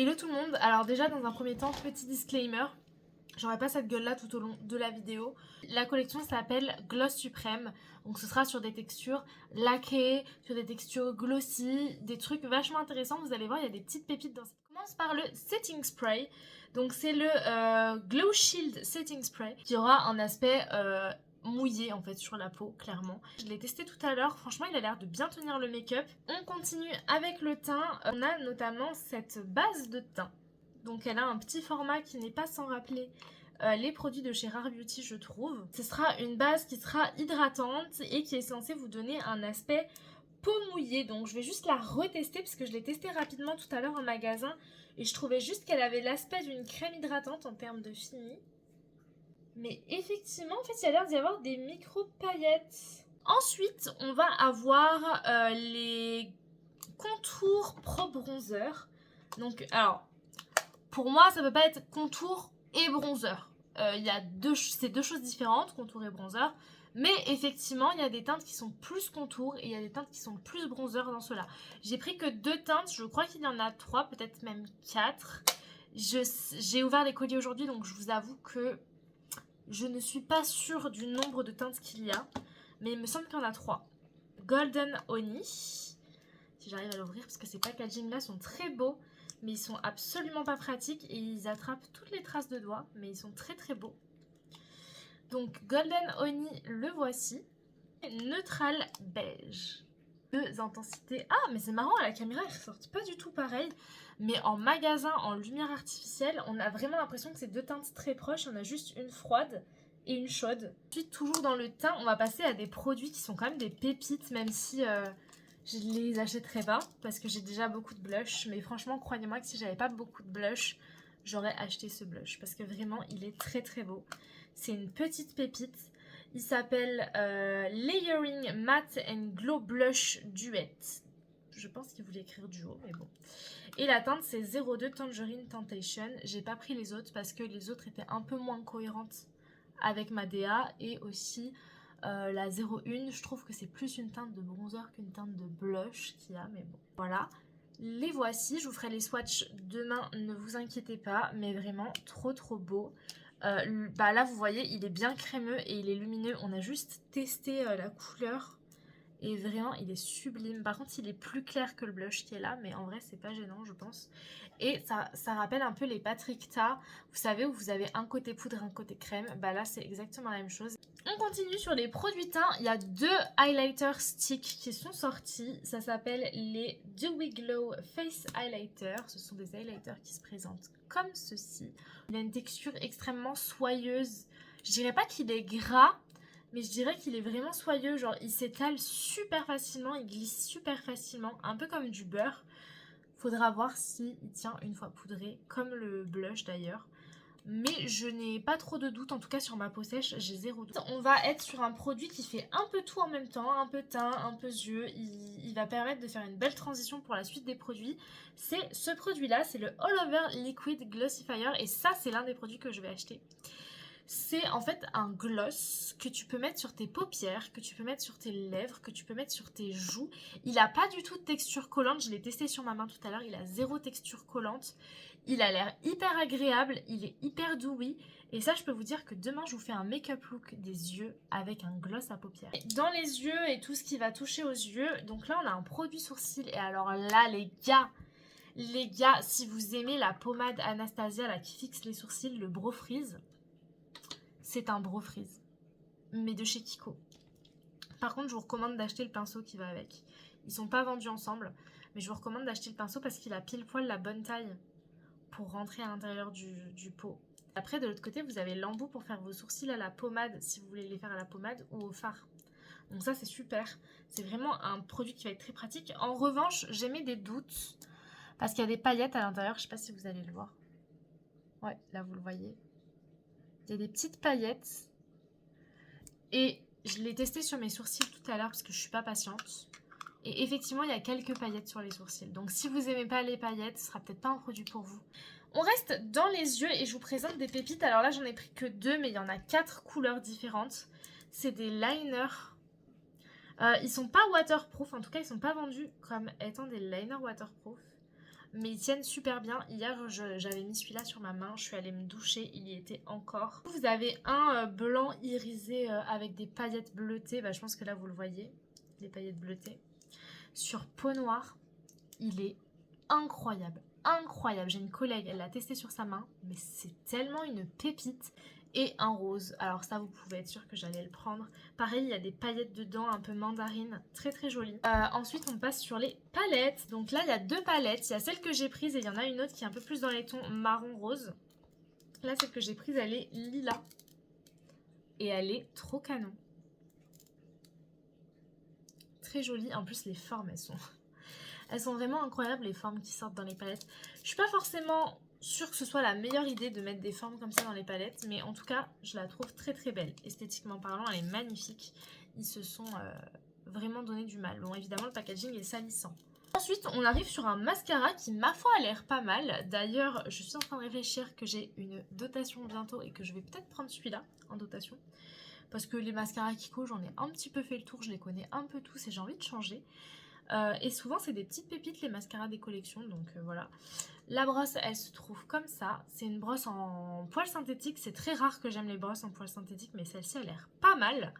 Hello tout le monde, alors déjà dans un premier temps, petit disclaimer, j'aurai pas cette gueule là tout au long de la vidéo. La collection s'appelle Gloss Suprême, donc ce sera sur des textures lacquées, sur des textures glossy, des trucs vachement intéressants, vous allez voir il y a des petites pépites dans ça. On commence par le Setting Spray, donc c'est le Glow Shield Setting Spray qui aura un aspect mouillé en fait sur la peau, clairement. Je l'ai testé tout à l'heure, franchement il a l'air de bien tenir le make-up. On continue avec le teint, on a notamment cette base de teint. Donc elle a un petit format qui n'est pas sans rappeler les produits de chez Rare Beauty, je trouve. Ce sera une base qui sera hydratante et qui est censée vous donner un aspect peau mouillée. Donc je vais juste la retester parce que je l'ai testée rapidement tout à l'heure en magasin et je trouvais juste qu'elle avait l'aspect d'une crème hydratante en termes de fini. Mais effectivement, en fait, il y a l'air d'y avoir des micro-paillettes. Ensuite, on va avoir les contours Pro Bronzer. Donc, alors, pour moi, ça peut pas être contour et bronzer. C'est deux choses différentes, contour et bronzer. Mais effectivement, il y a des teintes qui sont plus contour et il y a des teintes qui sont plus bronzer dans ceux-là. J'ai pris que 2 teintes, je crois qu'il y en a 3, peut-être même 4. J'ai ouvert les colliers aujourd'hui, donc je vous avoue que je ne suis pas sûre du nombre de teintes qu'il y a, mais il me semble qu'il y en a 3. Golden Honey, si j'arrive à l'ouvrir, parce que ces packaging là sont très beaux, mais ils sont absolument pas pratiques et ils attrapent toutes les traces de doigts, mais ils sont très très beaux. Donc Golden Honey, le voici. Neutral beige. 2 intensités. Ah, mais c'est marrant, à la caméra, ils ressortent pas du tout pareil. Mais en magasin, en lumière artificielle, on a vraiment l'impression que c'est 2 teintes très proches. On a juste une froide et une chaude. Ensuite, toujours dans le teint, on va passer à des produits qui sont quand même des pépites, même si je les achèterai pas parce que j'ai déjà beaucoup de blush. Mais franchement, croyez-moi que si j'avais pas beaucoup de blush, j'aurais acheté ce blush parce que vraiment, il est très très beau. C'est une petite pépite. Il s'appelle Layering Matte and Glow Blush Duet. Je pense qu'il voulait écrire duo, mais bon. Et la teinte, c'est 02 Tangerine Temptation. J'ai pas pris les autres parce que les autres étaient un peu moins cohérentes avec ma DA. Et aussi, la 01, je trouve que c'est plus une teinte de bronzer qu'une teinte de blush qu'il y a, mais bon. Voilà. Les voici, je vous ferai les swatchs demain, ne vous inquiétez pas, mais vraiment trop trop beau. Là vous voyez il est bien crémeux et il est lumineux, on a juste testé la couleur et vraiment il est sublime. Par contre il est plus clair que le blush qui est là, mais en vrai c'est pas gênant je pense. Et ça rappelle un peu les Patrickta, vous savez où vous avez un côté poudre et un côté crème, là c'est exactement la même chose. On continue sur les produits teints, il y a 2 highlighter sticks qui sont sortis, ça s'appelle les Dewy Glow Face Highlighter, ce sont des highlighters qui se présentent comme ceci. Il a une texture extrêmement soyeuse, je dirais pas qu'il est gras, mais je dirais qu'il est vraiment soyeux, genre il s'étale super facilement, il glisse super facilement, un peu comme du beurre. Faudra voir s'il tient une fois poudré, comme le blush d'ailleurs. Mais je n'ai pas trop de doute, en tout cas sur ma peau sèche, j'ai 0 doute. On va être sur un produit qui fait un peu tout en même temps, un peu teint, un peu yeux. Il va permettre de faire une belle transition pour la suite des produits. C'est ce produit-là, c'est le All Over Liquid Glossifier et ça c'est l'un des produits que je vais acheter. C'est en fait un gloss que tu peux mettre sur tes paupières, que tu peux mettre sur tes lèvres, que tu peux mettre sur tes joues. Il n'a pas du tout de texture collante, je l'ai testé sur ma main tout à l'heure, il a 0 texture collante. Il a l'air hyper agréable, il est hyper dewy. Et ça, je peux vous dire que demain, je vous fais un make-up look des yeux avec un gloss à paupières. Dans les yeux et tout ce qui va toucher aux yeux, donc là, on a un produit sourcil. Et alors là, les gars, si vous aimez la pommade Anastasia là, qui fixe les sourcils, le Brow Freeze, c'est un Brow Freeze, mais de chez Kiko. Par contre, je vous recommande d'acheter le pinceau qui va avec. Ils sont pas vendus ensemble, mais je vous recommande d'acheter le pinceau parce qu'il a pile poil la bonne taille pour rentrer à l'intérieur du pot. Après, de l'autre côté, vous avez l'embout pour faire vos sourcils à la pommade, si vous voulez les faire à la pommade ou au fard. Donc ça, c'est super. C'est vraiment un produit qui va être très pratique. En revanche, j'ai mis des doutes parce qu'il y a des paillettes à l'intérieur. Je sais pas si vous allez le voir. Ouais, là, vous le voyez. Il y a des petites paillettes. Et je l'ai testé sur mes sourcils tout à l'heure parce que je suis pas patiente. Et effectivement, il y a quelques paillettes sur les sourcils. Donc si vous aimez pas les paillettes, ce sera peut-être pas un produit pour vous. On reste dans les yeux et je vous présente des pépites. Alors là, j'en ai pris que 2, mais il y en a 4 couleurs différentes. C'est des liners. Ils sont pas waterproof, en tout cas, ils sont pas vendus comme étant des liners waterproof. mais ils tiennent super bien. Hier, j'avais mis celui-là sur ma main, je suis allée me doucher, il y était encore. Vous avez un blanc irisé avec des paillettes bleutées, bah, je pense que là vous le voyez, des paillettes bleutées. Sur peau noire, il est incroyable, incroyable. J'ai une collègue, elle l'a testé sur sa main, mais c'est tellement une pépite. Et un rose, alors ça vous pouvez être sûr que j'allais le prendre. Pareil, il y a des paillettes dedans, un peu mandarine, très très joli. Ensuite on passe sur les palettes. Donc là il y a 2 palettes, il y a celle que j'ai prise et il y en a une autre qui est un peu plus dans les tons marron rose. Là celle que j'ai prise elle est lilas et elle est trop canon. Très jolie, en plus les formes elles sont vraiment incroyables, les formes qui sortent dans les palettes. Je suis pas forcément sûre que ce soit la meilleure idée de mettre des formes comme ça dans les palettes, mais en tout cas, je la trouve très très belle. Esthétiquement parlant, elle est magnifique. Ils se sont vraiment donné du mal. Bon, évidemment, le packaging est salissant. Ensuite, on arrive sur un mascara qui, ma foi, a l'air pas mal. D'ailleurs, je suis en train de réfléchir que j'ai une dotation bientôt et que je vais peut-être prendre celui-là en dotation. Parce que les mascaras Kiko, j'en ai un petit peu fait le tour, je les connais un peu tous et j'ai envie de changer. Et souvent c'est des petites pépites les mascaras des collections, donc voilà. La brosse elle se trouve comme ça, c'est une brosse en poil synthétique, c'est très rare que j'aime les brosses en poil synthétique mais celle-ci a l'air pas mal.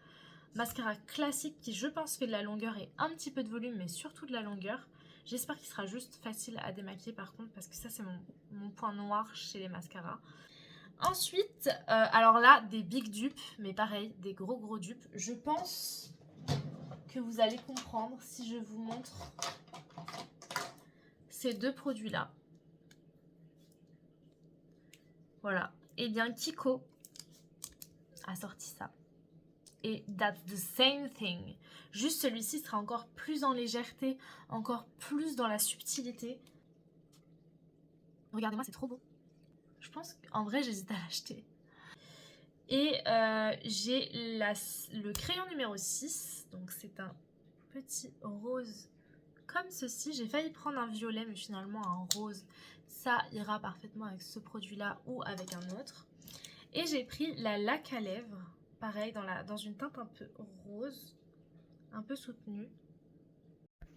Mascara classique qui je pense fait de la longueur et un petit peu de volume mais surtout de la longueur. J'espère qu'il sera juste facile à démaquiller par contre parce que ça c'est mon point noir chez les mascaras. Ensuite, alors là des big dupes mais pareil, des gros dupes. Je pense que vous allez comprendre si je vous montre ces 2 produits là. Voilà, et bien Kiko a sorti ça et that's the same thing, juste celui-ci sera encore plus en légèreté, encore plus dans la subtilité. Regardez-moi, c'est trop beau. Je pense qu'en vrai j'hésite à l'acheter. Et j'ai le crayon numéro 6, donc c'est un petit rose comme ceci. J'ai failli prendre un violet mais finalement un rose ça ira parfaitement avec ce produit là ou avec un autre. Et j'ai pris la laque à lèvres, pareil dans une teinte un peu rose, un peu soutenue.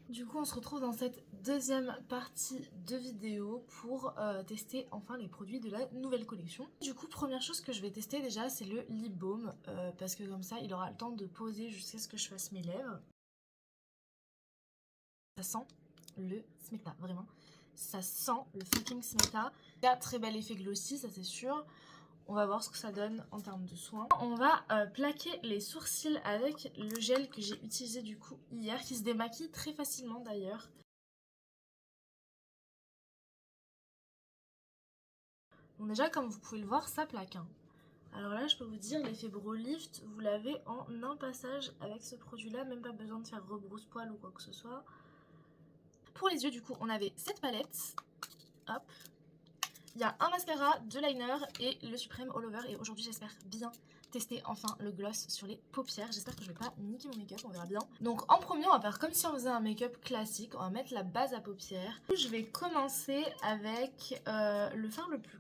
Du coup on se retrouve dans cette deuxième partie de vidéo pour tester enfin les produits de la nouvelle collection. Du coup première chose que je vais tester déjà c'est le lip balm parce que comme ça il aura le temps de poser jusqu'à ce que je fasse mes lèvres. Ça sent le Smecta, vraiment. Ça sent le fucking Smecta. Il y a très bel effet glossy, ça c'est sûr. On va voir ce que ça donne en termes de soins. On va plaquer les sourcils avec le gel que j'ai utilisé du coup hier, qui se démaquille très facilement d'ailleurs. Bon déjà comme vous pouvez le voir, ça plaque. Hein. Alors là je peux vous dire, l'effet Brow Lift, vous l'avez en un passage avec ce produit là, même pas besoin de faire rebrousse-poil ou quoi que ce soit. Pour les yeux du coup on avait cette palette, hop. Il y a un mascara, 2 liners et le Supreme All Over. Et aujourd'hui, j'espère bien tester enfin le gloss sur les paupières. J'espère que je vais pas niquer mon make-up, on verra bien. Donc en premier, on va faire comme si on faisait un make-up classique. On va mettre la base à paupières. Je vais commencer avec le fard le plus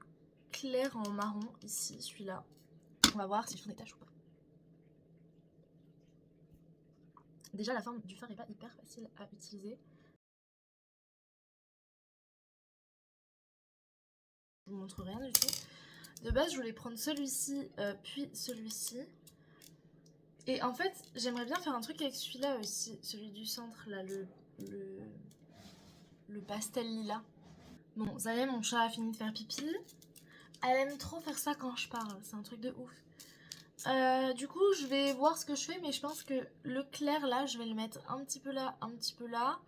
clair en marron, ici, celui-là. On va voir s'ils font des taches ou pas. Déjà, la forme du fard est pas hyper facile à utiliser. Je vous montre rien du tout. De base, je voulais prendre celui-ci, puis celui-ci. Et en fait, j'aimerais bien faire un truc avec celui-là aussi, celui du centre, là, le pastel lilas. Bon, ça y est, mon chat a fini de faire pipi. Elle aime trop faire ça quand je parle, c'est un truc de ouf. Du coup, je vais voir ce que je fais, mais je pense que le clair, là, je vais le mettre un petit peu là, un petit peu là.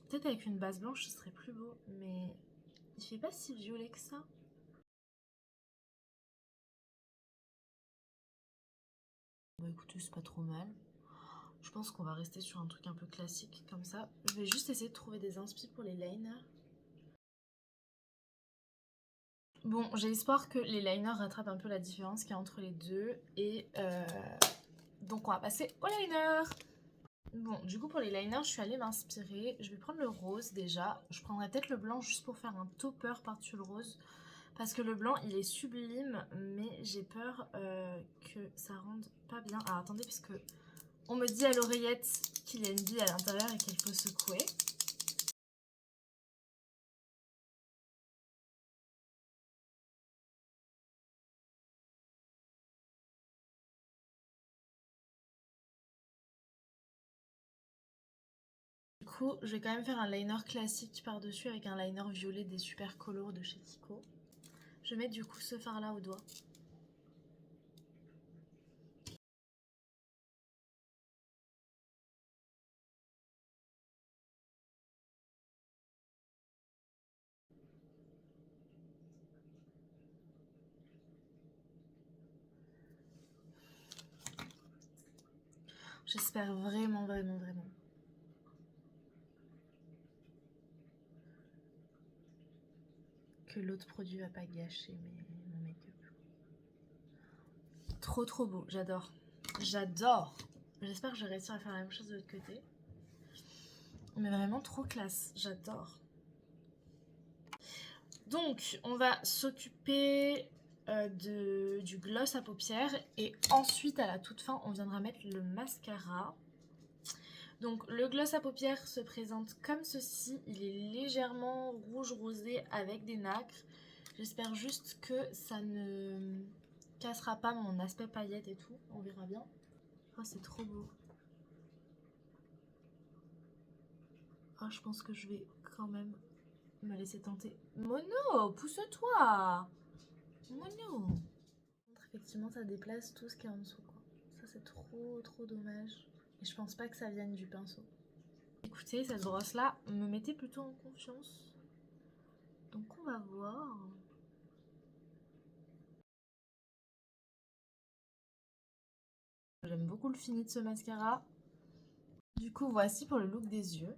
Peut-être avec une base blanche, ce serait plus beau, mais il fait pas si violet que ça. Bah écoutez, c'est pas trop mal. Je pense qu'on va rester sur un truc un peu classique comme ça. Je vais juste essayer de trouver des inspi pour les liners. Bon, j'ai espoir que les liners rattrapent un peu la différence qu'il y a entre les deux. Et donc on va passer au liner. Bon, du coup pour les liners, je suis allée m'inspirer. Je vais prendre le rose déjà. Je prendrai peut-être le blanc juste pour faire un topper par-dessus le rose. Parce que le blanc, il est sublime, mais j'ai peur que ça rende pas bien. Ah, attendez, parce que On me dit à l'oreillette qu'il y a une bille à l'intérieur et qu'il faut secouer. Du coup, je vais quand même faire un liner classique par-dessus avec un liner violet des Super Color de chez Kiko. Je vais mettre du coup ce fard là au doigt. J'espère vraiment que l'autre produit va pas gâcher mon make-up. Trop beau, j'adore. J'adore. J'espère que je vais réussir à faire la même chose de l'autre côté. Mais vraiment trop classe, j'adore. Donc, on va s'occuper du gloss à paupières. Et ensuite, à la toute fin, on viendra mettre le mascara. Donc, le gloss à paupières se présente comme ceci. Il est légèrement rouge rosé avec des nacres. J'espère juste que ça ne cassera pas mon aspect paillette et tout. On verra bien. Oh, c'est trop beau. Oh, je pense que je vais quand même me laisser tenter. Mono, pousse-toi. Mono. Effectivement, ça déplace tout ce qui est en dessous, quoi. Ça, c'est trop dommage. Et je pense pas que ça vienne du pinceau. Écoutez, cette brosse-là me mettait plutôt en confiance. Donc, on va voir. J'aime beaucoup le fini de ce mascara. Du coup, voici pour le look des yeux.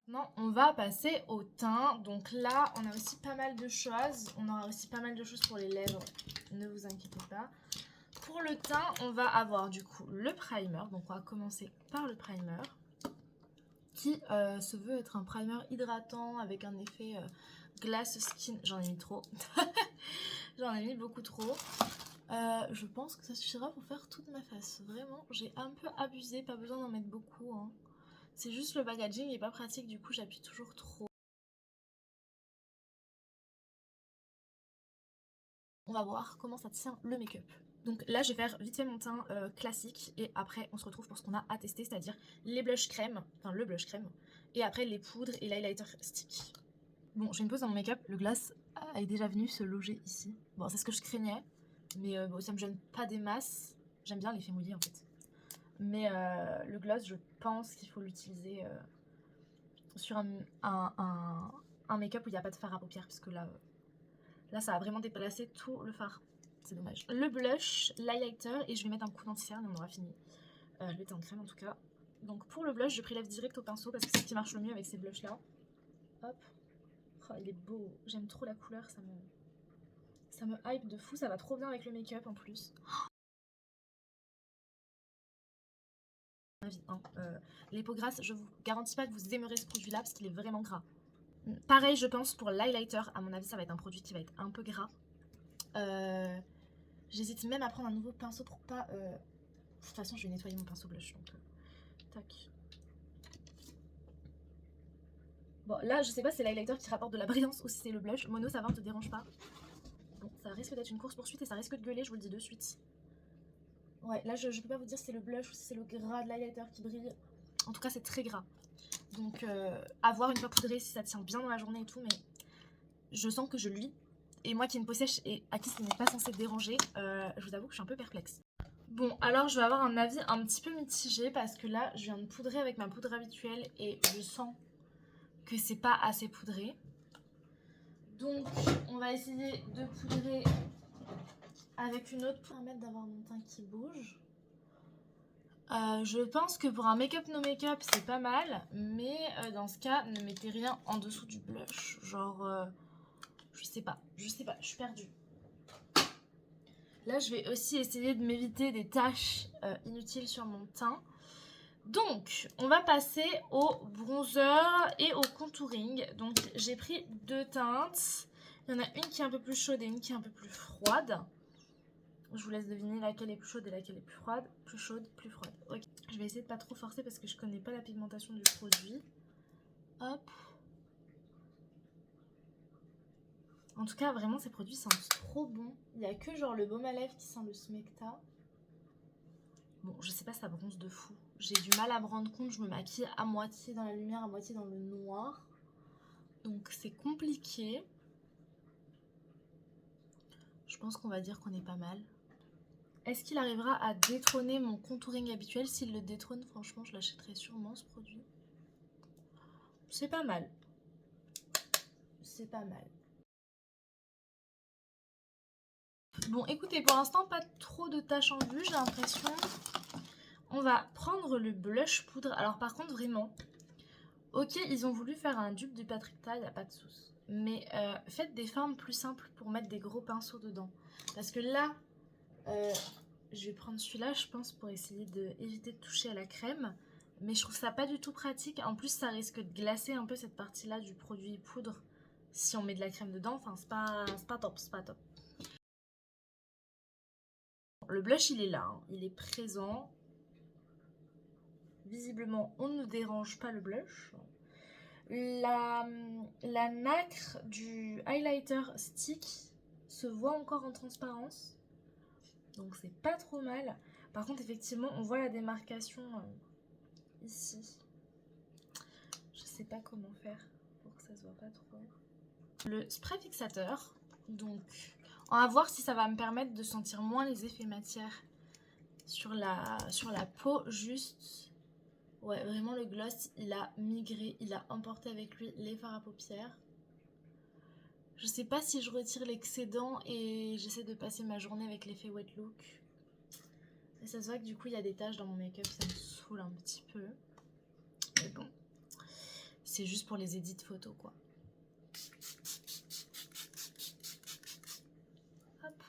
Maintenant, on va passer au teint. Donc là, on a aussi pas mal de choses. On aura aussi pas mal de choses pour les lèvres. Ne vous inquiétez pas. Pour le teint, on va avoir du coup le primer. Donc on va commencer par le primer. Qui se veut être un primer hydratant avec un effet glass skin. J'en ai mis trop. J'en ai mis beaucoup trop. Je pense que ça suffira pour faire toute ma face. Vraiment, j'ai un peu abusé. Pas besoin d'en mettre beaucoup, hein. C'est juste le packaging n'est pas pratique, du coup j'appuie toujours trop. On va voir comment ça tient le make-up. Donc là je vais faire vite fait mon teint classique et après on se retrouve pour ce qu'on a à tester, c'est-à-dire les blush crème, enfin le blush crème, et après les poudres et l'highlighter stick. Bon, je fais une pause dans mon make-up, le gloss est déjà venu se loger ici. Bon, c'est ce que je craignais, mais bon, ça me gêne pas des masses. J'aime bien l'effet mouillé en fait. Mais le gloss, je pense qu'il faut l'utiliser sur un make-up où il n'y a pas de fard à paupières, parce que là, ça a vraiment déplacé tout le fard. C'est dommage. Le blush, l'highlighter, et je vais mettre un coup d'anti-cerne et on aura fini. Le teint crème en tout cas. Donc pour le blush, je prélève direct au pinceau parce que c'est ce qui marche le mieux avec ces blushs là. Hop. Oh, il est beau. J'aime trop la couleur, ça me hype de fou. Ça va trop bien avec le make-up en plus. Les peaux grasses, je vous garantis pas que vous aimerez ce produit là parce qu'il est vraiment gras. Pareil, je pense pour l'highlighter, à mon avis, ça va être un produit qui va être un peu gras. J'hésite même à prendre un nouveau pinceau pour pas... De toute façon, je vais nettoyer mon pinceau blush, donc... tac. Bon, là, je sais pas si c'est l'highlighter qui rapporte de la brillance ou si c'est le blush. Mono, ça va, on te dérange pas. Bon, ça risque d'être une course-poursuite et ça risque de gueuler, je vous le dis de suite. Ouais, là, je peux pas vous dire si c'est le blush ou si c'est le gras de l'highlighter qui brille. En tout cas, c'est très gras. Donc, à voir une fois poudré si ça tient bien dans la journée et tout, mais je sens que je luis. Et moi qui ai une peau sèche et à qui ce n'est pas censé déranger, je vous avoue que je suis un peu perplexe. Bon, alors je vais avoir un avis un petit peu mitigé parce que là, je viens de poudrer avec ma poudre habituelle et je sens que c'est pas assez poudré. Donc, on va essayer de poudrer avec une autre pour permettre d'avoir mon teint qui bouge. Je pense que pour un make-up no make-up, c'est pas mal, mais dans ce cas, ne mettez rien en dessous du blush. Genre, je sais pas, je suis perdue. Là, je vais aussi essayer de m'éviter des taches inutiles sur mon teint. Donc, on va passer au bronzer et au contouring. Donc, j'ai pris deux teintes. Il y en a une qui est un peu plus chaude et une qui est un peu plus froide. Je vous laisse deviner laquelle est plus chaude et laquelle est plus froide. Plus chaude, plus froide. Ok. Je vais essayer de pas trop forcer parce que je connais pas la pigmentation du produit. Hop. En tout cas, vraiment, ces produits sentent trop bon. Il n'y a que genre le baume à lèvres qui sent le Smecta. Bon, je sais pas, ça bronze de fou. J'ai du mal à me rendre compte, je me maquille à moitié dans la lumière, à moitié dans le noir. Donc c'est compliqué. Je pense qu'on va dire qu'on est pas mal. Est-ce qu'il arrivera à détrôner mon contouring habituel? S'il le détrône, franchement, je l'achèterai sûrement ce produit. C'est pas mal. C'est pas mal. Bon, écoutez, pour l'instant, pas trop de taches en vue, j'ai l'impression. On va prendre le blush poudre. Alors par contre, vraiment, ok, ils ont voulu faire un dupe du Patrick Ta, y a pas de souci. Mais faites des formes plus simples pour mettre des gros pinceaux dedans. Parce que là, je vais prendre celui-là, je pense, pour essayer d'éviter de toucher à la crème. Mais je trouve ça pas du tout pratique. En plus, ça risque de glacer un peu cette partie-là du produit poudre si on met de la crème dedans. Enfin, c'est pas top, c'est pas top. Le blush, il est là, hein. Il est présent. Visiblement, on ne dérange pas le blush. La nacre du highlighter stick se voit encore en transparence. Donc c'est pas trop mal. Par contre, effectivement, on voit la démarcation ici. Je sais pas comment faire pour que ça se voit pas trop. Le spray fixateur. Donc, on va voir si ça va me permettre de sentir moins les effets matière sur la peau juste. Ouais, vraiment le gloss, il a migré, il a emporté avec lui les fards à paupières. Je sais pas si je retire l'excédent et j'essaie de passer ma journée avec l'effet wet look. Et ça se voit que du coup il y a des taches dans mon make-up, ça me saoule un petit peu. Mais bon, c'est juste pour les edits photos quoi. Hop.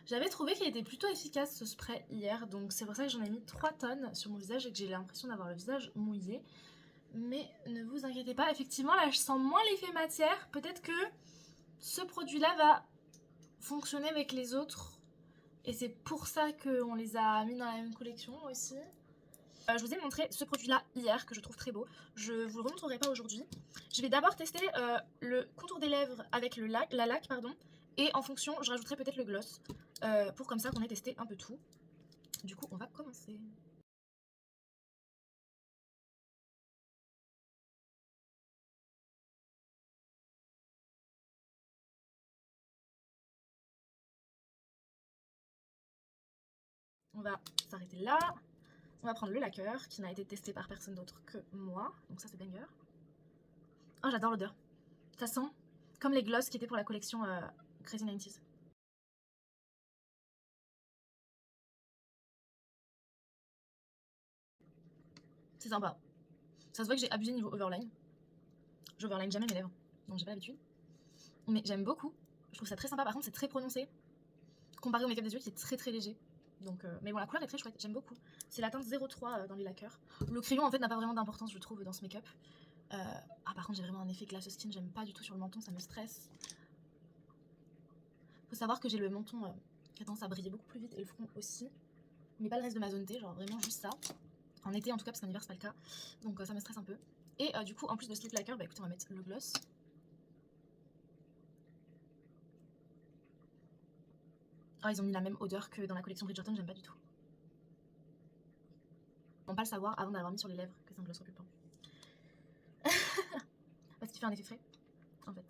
J'avais trouvé qu'il était plutôt efficace ce spray hier, donc c'est pour ça que j'en ai mis 3 tonnes sur mon visage et que j'ai l'impression d'avoir le visage mouillé. Mais ne vous inquiétez pas, effectivement là je sens moins l'effet matière. Peut-être que ce produit-là va fonctionner avec les autres. Et c'est pour ça qu'on les a mis dans la même collection aussi. Je vous ai montré ce produit-là hier, que je trouve très beau. Je vous le remontrerai pas aujourd'hui. Je vais d'abord tester le contour des lèvres avec la laque, pardon. Et en fonction, je rajouterai peut-être le gloss. Pour comme ça qu'on ait testé un peu tout. Du coup, on va commencer. On va s'arrêter là. On va prendre le lacquer qui n'a été testé par personne d'autre que moi. Donc ça c'est banger. Oh j'adore l'odeur. Ça sent comme les gloss qui étaient pour la collection Crazy 90s. C'est sympa. Ça se voit que j'ai abusé niveau overline. J'overline jamais mes lèvres, donc j'ai pas l'habitude. Mais j'aime beaucoup. Je trouve ça très sympa. Par contre c'est très prononcé. Comparé au make-up des yeux qui est très très léger. Donc, mais bon, la couleur est très chouette, j'aime beaucoup. C'est la teinte 03 dans les lacquers. Le crayon en fait n'a pas vraiment d'importance, je trouve, dans ce make-up. Ah, par contre, j'ai vraiment un effet glace skin, j'aime pas du tout sur le menton, ça me stresse. Faut savoir que j'ai le menton qui a tendance à briller beaucoup plus vite et le front aussi. Mais pas le reste de ma zone T, genre vraiment juste ça. En été en tout cas, parce qu'en hiver c'est pas le cas. Donc ça me stresse un peu. Et du coup, en plus de ce lip lacquer, bah écoutez, on va mettre le gloss. Ah, ils ont mis la même odeur que dans la collection Bridgerton, j'aime pas du tout. On peut pas le savoir avant d'avoir mis sur les lèvres que c'est un gloss repulpant. Parce qu'il fait un effet frais, en fait.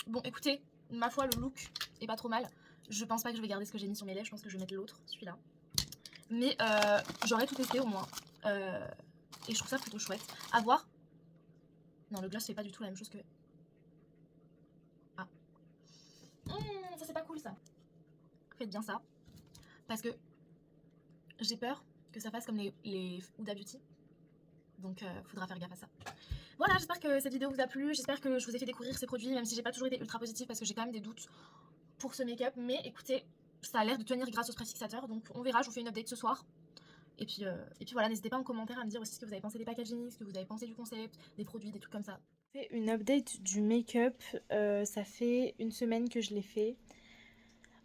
Bon, écoutez, ma foi, le look est pas trop mal. Je pense pas que je vais garder ce que j'ai mis sur mes lèvres, je pense que je vais mettre l'autre, celui-là. Mais j'aurais tout testé au moins. Et je trouve ça plutôt chouette. À voir. Non, le gloss fait pas du tout la même chose que... Ah. Ça c'est pas cool ça. Faites bien ça. Parce que j'ai peur que ça fasse comme les Huda Beauty. Donc faudra faire gaffe à ça. Voilà, j'espère que cette vidéo vous a plu. J'espère que je vous ai fait découvrir ces produits, même si j'ai pas toujours été ultra positive parce que j'ai quand même des doutes pour ce make-up. Mais écoutez, ça a l'air de tenir grâce au spray fixateur. Donc on verra, je vous fais une update ce soir. Et puis voilà, n'hésitez pas en commentaire à me dire aussi ce que vous avez pensé des packaging, ce que vous avez pensé du concept, des produits, des trucs comme ça. Je fais une update du make-up. Ça fait une semaine que je l'ai fait.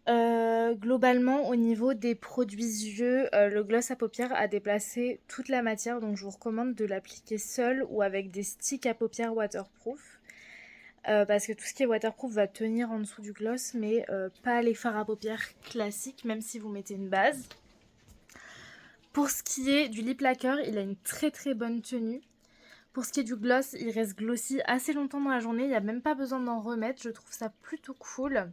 Globalement, au niveau des produits yeux, le gloss à paupières a déplacé toute la matière, donc je vous recommande de l'appliquer seul ou avec des sticks à paupières waterproof. Parce que tout ce qui est waterproof va tenir en dessous du gloss, mais pas les fards à paupières classiques, même si vous mettez une base. Pour ce qui est du lip lacquer, il a une très très bonne tenue. Pour ce qui est du gloss, il reste glossy assez longtemps dans la journée, il n'y a même pas besoin d'en remettre, je trouve ça plutôt cool.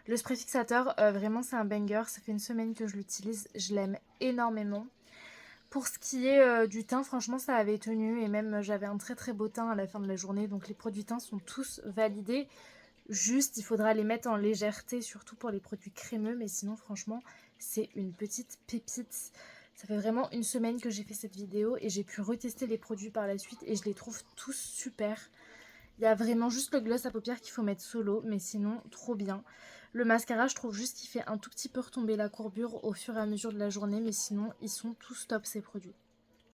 Le spray fixateur, vraiment c'est un banger, ça fait une semaine que je l'utilise, je l'aime énormément. Pour ce qui est du teint, franchement ça avait tenu et même j'avais un très très beau teint à la fin de la journée, donc les produits teints sont tous validés. Juste, il faudra les mettre en légèreté, surtout pour les produits crémeux, mais sinon franchement c'est une petite pépite. Ça fait vraiment une semaine que j'ai fait cette vidéo et j'ai pu retester les produits par la suite et je les trouve tous super. Il y a vraiment juste le gloss à paupières qu'il faut mettre solo, mais sinon, trop bien. Le mascara, je trouve juste qu'il fait un tout petit peu retomber la courbure au fur et à mesure de la journée, mais sinon, ils sont tous top ces produits.